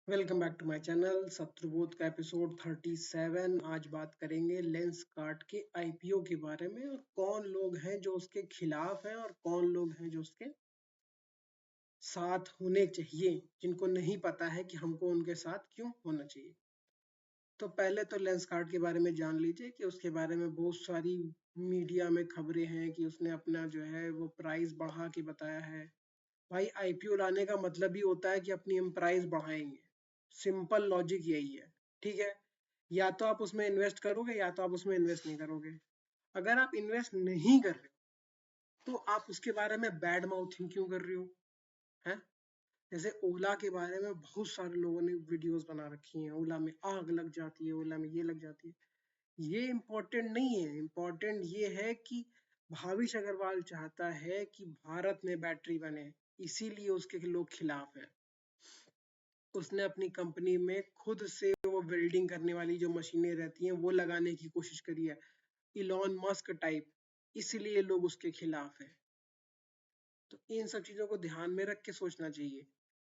Welcome back to my channel Shatrubodh का episode 37। आज बात करेंगे लेंसकार्ट के आईपीओ के बारे में और कौन लोग हैं जो उसके खिलाफ हैं और कौन लोग हैं जो उसके साथ होने चाहिए, जिनको नहीं पता है कि हमको उनके साथ क्यों होना चाहिए। तो पहले तो लेंसकार्ट के बारे में जान लीजिए कि उसके बारे में बहुत सारी मीडिया में खबरें हैं कि उसने अपना जो है वो प्राइस बढ़ा के बताया है। भाई आईपीओ लाने का मतलब ही होता है कि अपनी हम प्राइस बढ़ाएंगे। सिंपल लॉजिक यही है। ठीक है, या तो आप उसमें इन्वेस्ट करोगे या तो आप उसमें इन्वेस्ट नहीं करोगे। अगर आप इन्वेस्ट नहीं कर रहे हो तो आप उसके बारे में बैड माउथिंग क्यों कर रहे हो? हैं? जैसे ओला के बारे में बहुत सारे लोगों ने वीडियोस बना रखी हैं, ओला में आग लग जाती है, ओला में ये लग जाती है। ये इम्पोर्टेंट नहीं है। इम्पोर्टेंट ये है कि भाविश अग्रवाल चाहता है कि भारत में बैटरी बने, इसीलिए उसके लोग खिलाफ हैं। उसने अपनी कंपनी में खुद से वो वेल्डिंग करने वाली जो मशीनें रहती हैं वो लगाने की कोशिश करी है, इलॉन मस्क टाइप, इसलिए लोग उसके खिलाफ हैं। तो इन सब चीजों को ध्यान में रख के सोचना चाहिए।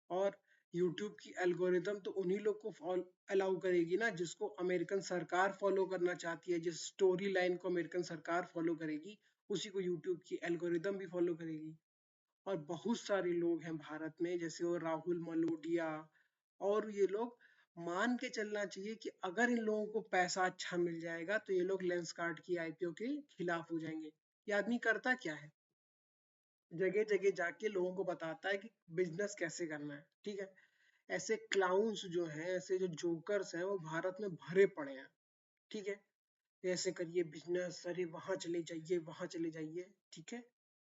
और यूट्यूब की एल्गोरिदम तो उन्हीं लोग को अलाउ करेगी ना जिसको अमेरिकन सरकार फॉलो करना चाहती है। जिस स्टोरी लाइन को अमेरिकन सरकार फॉलो करेगी उसी को यूट्यूब की एल्गोरिदम भी फॉलो करेगी। और बहुत सारे लोग हैं भारत में, जैसे वो राहुल मलोडिया और ये लोग, मान के चलना चाहिए कि अगर इन लोगों को पैसा अच्छा मिल जाएगा तो ये लोग लेंसकार्ट की आईपीओ के खिलाफ हो जाएंगे। ये आदमी करता क्या है? जगह जगह जाके लोगों को बताता है कि बिजनेस कैसे करना है। ठीक है, ऐसे क्लाउन्स जो हैं, ऐसे जो जोकर्स हैं वो भारत में भरे पड़े हैं। ठीक है, ऐसे करिए बिजनेस, अरे वहां चले जाइए वहां चले जाइए। ठीक है,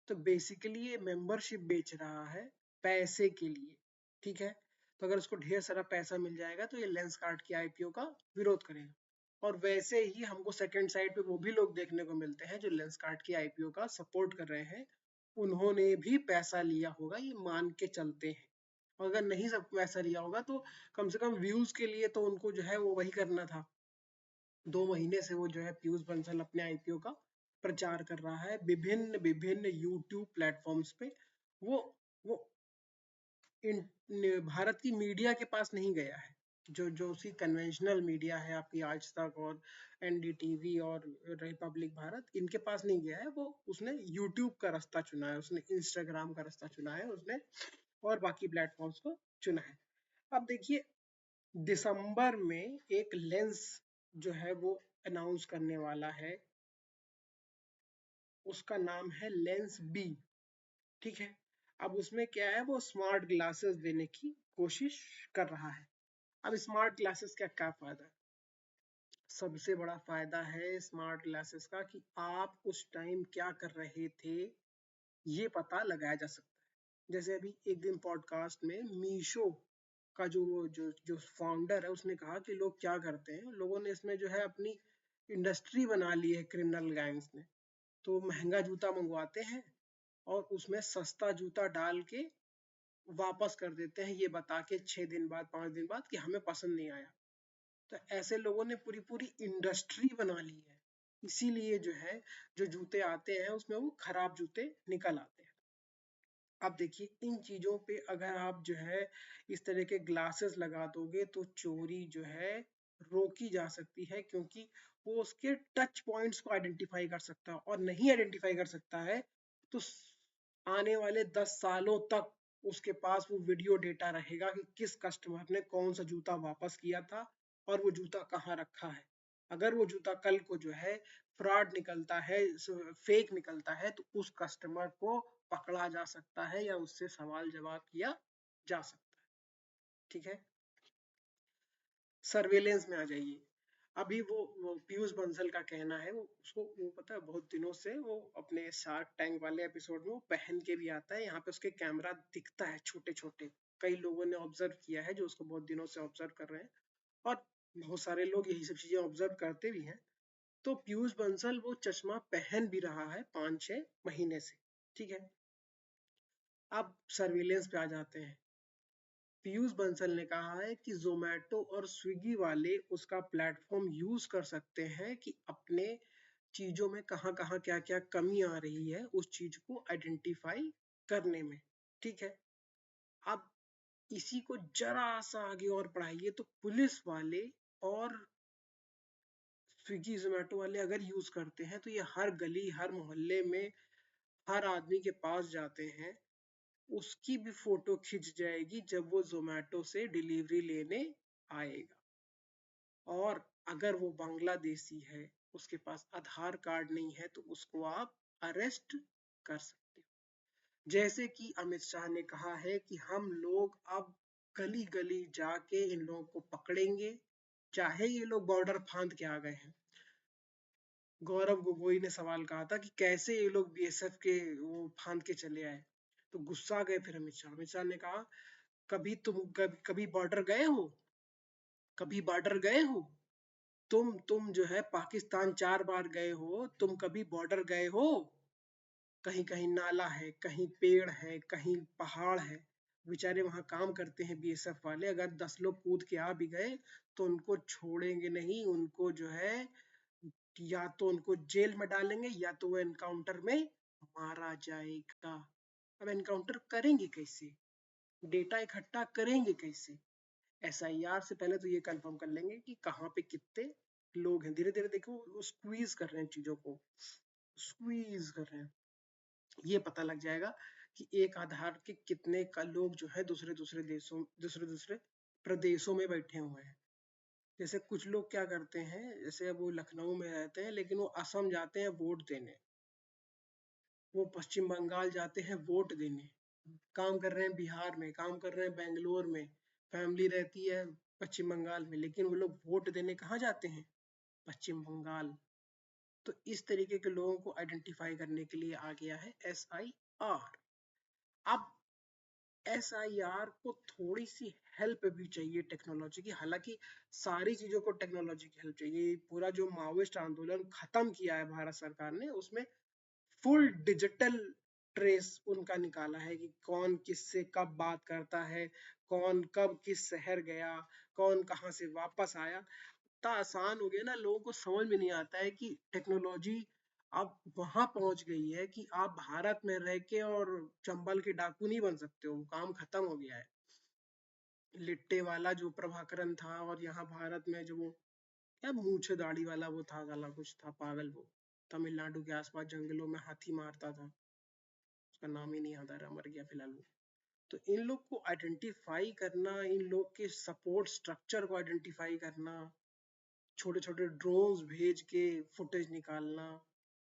तो बेसिकली ये मेंबरशिप बेच रहा है पैसे के लिए। ठीक है, तो अगर उसको ढेर सारा पैसा मिल जाएगा तो ये लेंसकार्ट की आईपीओ का विरोध करेगा। और वैसे ही हमको सेकंड साइड पे वो भी लोग देखने को मिलते हैं जो लेंसकार्ट की आईपीओ का सपोर्ट कर रहे हैं। उन्होंने भी पैसा लिया होगा, ये मान के चलते हैं। और अगर नहीं सब पैसा लिया होगा तो कम से कम व्यूज के लिए तो उनको जो है वो वही करना था। 2 महीने से वो जो है पीयूष बंसल अपने आईपीओ का प्रचार कर रहा है विभिन्न विभिन्न यूट्यूब प्लेटफॉर्म्स पे। वो भारत की मीडिया के पास नहीं गया है। जो जो उसकी कन्वेंशनल मीडिया है, आपकी आज तक और एनडीटीवी और रिपब्लिक भारत, इनके पास नहीं गया है। वो उसने यूट्यूब का रास्ता चुना है, उसने इंस्टाग्राम का रास्ता चुना है उसने, और बाकी प्लेटफॉर्म्स को चुना है। अब देखिए, दिसंबर में एक लेंस जो है वो अनाउंस करने वाला है। उसका नाम है लेंस बी। ठीक है, अब उसमें क्या है, वो स्मार्ट ग्लासेस देने की कोशिश कर रहा है। अब स्मार्ट ग्लासेस का क्या फायदा है? सबसे बड़ा फायदा है स्मार्ट ग्लासेस का कि आप उस टाइम क्या कर रहे थे ये पता लगाया जा सकता है। जैसे अभी एक दिन पॉडकास्ट में मीशो का जो फाउंडर है उसने कहा कि लोग क्या करते हैं, लोगों ने इसमें जो है अपनी इंडस्ट्री बना ली है, क्रिमिनल गैंग्स ने। तो महंगा जूता मंगवाते हैं और उसमें सस्ता जूता डाल के वापस कर देते हैं, ये बता के 6 दिन बाद 5 दिन बाद कि हमें पसंद नहीं आया। तो ऐसे लोगों ने पूरी पूरी इंडस्ट्री बना ली है। इसीलिए जो है, जो जूते आते हैं उसमें वो खराब जूते निकल आते हैं। अब देखिए, इन चीजों पे अगर आप जो है इस तरह के ग्लासेस लगा दोगे तो चोरी जो है रोकी जा सकती है, क्योंकि वो उसके टच पॉइंट्स को आइडेंटिफाई कर सकता है। और नहीं आइडेंटिफाई कर सकता है तो आने वाले 10 सालों तक उसके पास वो वीडियो डेटा रहेगा कि किस कस्टमर ने कौन सा जूता वापस किया था और वो जूता कहाँ रखा है। अगर वो जूता कल को जो है फ्रॉड निकलता है, फेक निकलता है, तो उस कस्टमर को पकड़ा जा सकता है या उससे सवाल जवाब किया जा सकता है। ठीक है, सर्वेलेंस में आ जाइए। अभी वो पीयूष बंसल का कहना है, वो पता है बहुत दिनों से वो अपने शार्क टैंक वाले एपिसोड में वो पहन के भी आता है, यहाँ पे उसके कैमरा दिखता है छोटे छोटे। कई लोगों ने ऑब्जर्व किया है जो उसको बहुत दिनों से ऑब्जर्व कर रहे हैं, और बहुत सारे लोग यही सब चीजें ऑब्जर्व करते भी हैं। तो पीयूष बंसल वो चश्मा पहन भी रहा है 5-6 महीने से। ठीक है, अब सर्विलेंस पे आ जाते हैं। पीयूष बंसल ने कहा है कि जोमेटो और स्विगी वाले उसका प्लेटफॉर्म यूज कर सकते हैं कि अपने चीजों में कहाँ कहाँ क्या क्या कमी आ रही है उस चीज को आइडेंटिफाई करने में। ठीक है, अब इसी को जरा सा आगे और बढ़ाइए तो पुलिस वाले और स्विगी जोमेटो वाले अगर यूज करते हैं तो ये हर गली हर मोहल्ले में हर आदमी के पास जाते हैं, उसकी भी फोटो खिंच जाएगी जब वो जोमेटो से डिलीवरी लेने आएगा। और अगर वो बांग्लादेशी है, उसके पास आधार कार्ड नहीं है, तो उसको आप अरेस्ट कर सकते हो। जैसे कि अमित शाह ने कहा है कि हम लोग अब गली गली जाके इन लोगों को पकड़ेंगे, चाहे ये लोग बॉर्डर फांद के आ गए हैं। गौरव गोगोई ने सवाल कहा था कि कैसे ये लोग बीएसएफ के वो फांद के चले आए, तो गुस्सा गए फिर अमित शाह ने कहा, कभी बॉर्डर गए हो, कभी बॉर्डर गए हो, तुम जो है पाकिस्तान 4 बार गए हो, तुम कभी बॉर्डर गए हो? कहीं कहीं नाला है, कहीं पेड़ है, कहीं पहाड़ है। बेचारे वहां काम करते हैं बीएसएफ वाले, अगर 10 लोग कूद के आ भी गए तो उनको छोड़ेंगे नहीं, उनको जो है या तो उनको जेल में डालेंगे या तो वो एनकाउंटर में मारा जाएगा। अब एनकाउंटर करेंगे कैसे, डेटा इकट्ठा करेंगे कैसे? एसआईआर से पहले तो ये कंफर्म कर लेंगे कि कहाँ पे कितने लोग हैं। धीरे धीरे देखो वो स्क्वीज कर रहे हैं चीजों को, स्क्वीज कर रहे हैं। ये पता लग जाएगा कि एक आधार के कितने का लोग जो है दूसरे दूसरे देशों दूसरे दूसरे प्रदेशों में बैठे हुए हैं। जैसे कुछ लोग क्या करते हैं, जैसे वो लखनऊ में रहते हैं लेकिन वो असम जाते हैं वोट देने, वो पश्चिम बंगाल जाते हैं वोट देने, काम कर रहे हैं बिहार में, काम कर रहे हैं बेंगलोर में, फैमिली रहती है पश्चिम बंगाल में, लेकिन वो लोग वोट देने कहाँ जाते हैं? पश्चिम बंगाल। तो इस तरीके के लोगों को आइडेंटिफाई करने के लिए आ गया है एसआईआर। अब एसआईआर को थोड़ी सी हेल्प भी चाहिए टेक्नोलॉजी की, हालांकि सारी चीजों को टेक्नोलॉजी की हेल्प चाहिए। पूरा जो माओइस्ट आंदोलन खत्म किया है भारत सरकार ने, उसमें फुल डिजिटल ट्रेस उनका निकाला है कि कौन किससे कब बात करता है, कौन कब किस शहर गया, कौन कहाँ से वापस आया। इतना आसान हो गया ना, लोगों को समझ में नहीं आता है कि टेक्नोलॉजी अब वहां पहुंच गई है कि आप भारत में रह के और चंबल के डाकू नहीं बन सकते हो, काम खत्म हो गया है। लिट्टे वाला जो प्रभाकरण था, और यहाँ भारत में जो वो क्या मूछे दाढ़ी वाला वो था, साला कुछ था पागल, वो तमिलनाडु के आसपास जंगलों में हाथी मारता था, उसका नाम ही नहीं याद आ रहा, मर गया फिलहाल वो। तो इन लोग को आइडेंटिफाई करना, इन लोग के सपोर्ट स्ट्रक्चर को आइडेंटिफाई करना, छोटे छोटे ड्रोन्स भेज के फुटेज निकालना,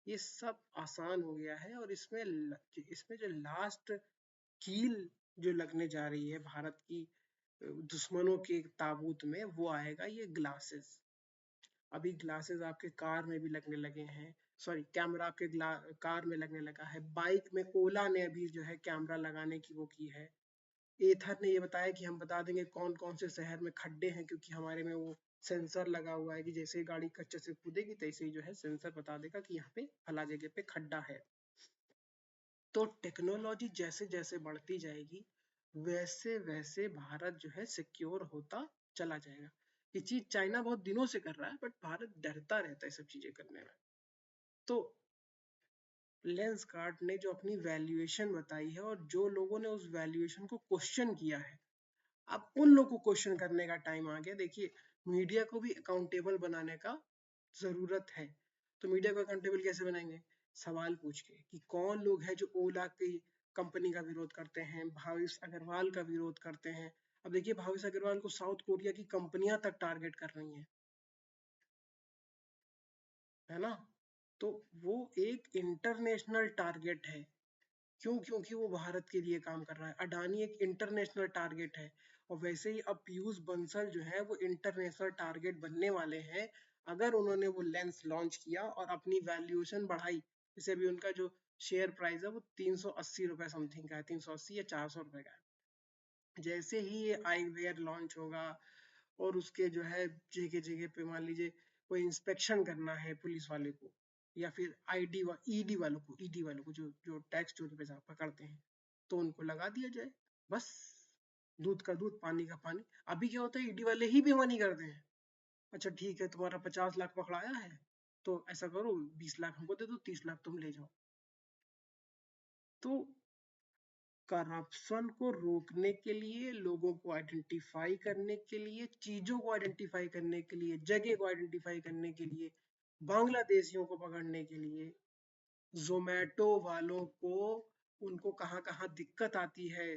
ये सब आसान हो गया है। और इसमें जो लास्ट कील जो लगने जा रही है भारत की दुश्मनों के ताबूत में, वो आएगा ये ग्लासेस। अभी ग्लासेस आपके कार में भी लगने लगे हैं, सॉरी कैमरा आपके कार में लगने लगा है। बाइक में ओला ने अभी जो है कैमरा लगाने की वो की है। एथर ने ये बताया कि हम बता देंगे कौन कौन से शहर में खड्डे हैं, क्योंकि हमारे में वो सेंसर लगा हुआ है कि जैसे ही गाड़ी कच्चे से कूदेगी तैसे ही जो है सेंसर बता देगा कि यहाँ पे फला जगह पे खड्डा है। तो टेक्नोलॉजी जैसे जैसे बढ़ती जाएगी, वैसे वैसे भारत जो है सिक्योर होता चला जाएगा। ये चीज चाइना बहुत दिनों से कर रहा है, बट भारत डरता रहता है सब चीजें करने में। तो लेंसकार्ट ने जो अपनी वैल्यूएशन बताई है, और जो लोगों ने उस वैल्यूएशन को क्वेश्चन किया है, अब उन लोग को क्वेश्चन करने का टाइम आ गया। देखिए, मीडिया को भी अकाउंटेबल बनाने का जरूरत है। तो मीडिया को अकाउंटेबल कैसे बनाएंगे? सवाल पूछ के कि कौन लोग हैं जो ओला की कंपनी का विरोध करते हैं, भावेश अग्रवाल का विरोध करते हैं। अब देखिए, भावेश अग्रवाल को साउथ कोरिया की कंपनियां तक टारगेट कर रही हैं, है ना? तो वो एक इंटरनेशनल टारगेट है। क्यों? क्योंकि वो भारत के लिए काम कर रहा है। अडानी एक इंटरनेशनल टारगेट है, और वैसे ही अब पीयूष बंसल जो है वो इंटरनेशनल टारगेट बनने वाले हैं, अगर उन्होंने वो लेंस लॉन्च किया और अपनी वैल्यूएशन बढ़ाई। जैसे अभी उनका जो शेयर प्राइस है वो 380 रुपए समथिंग का है, 380 या 400 रुपए का है। जैसे ही ये आईवेयर लॉन्च होगा और उसके जो है जगह जगह पे मान लीजिए कोई इंस्पेक्शन करना है पुलिस वाले को, या फिर ईडी वालों को जो जो टैक्स चोरी पे पकड़ते हैं, तो उनको लगा दिया जाए, बस। दूध का दूध पानी का पानी। अभी क्या होता है, ईडी वाले ही बेईमानी करते हैं। अच्छा ठीक है, तुम्हारा 50 लाख पकड़ाया है, तो ऐसा करो 20 लाख हमको दे दो, 30 लाख तुम ले जाओ। तो करप्शन को रोकने के लिए, लोगों को आइडेंटिफाई करने के लिए, चीजों को आइडेंटिफाई करने के लिए, जगह को आइडेंटिफाई करने के लिए, बांग्लादेशियों को पकड़ने के लिए, जोमेटो वालों को, उनको कहाँ कहाँ दिक्कत आती है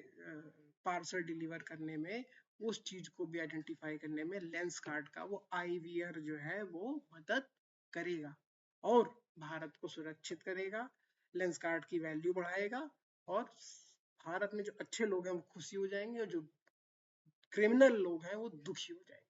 पार्सल डिलीवर करने में, उस चीज को भी आइडेंटिफाई करने में लेंस कार्ड का वो आईवीआर जो है वो मदद करेगा और भारत को सुरक्षित करेगा, लेंस कार्ड की वैल्यू बढ़ाएगा और भारत में जो अच्छे लोग हैं वो खुशी हो जाएंगे और जो क्रिमिनल लोग हैं वो दुखी हो जाएंगे।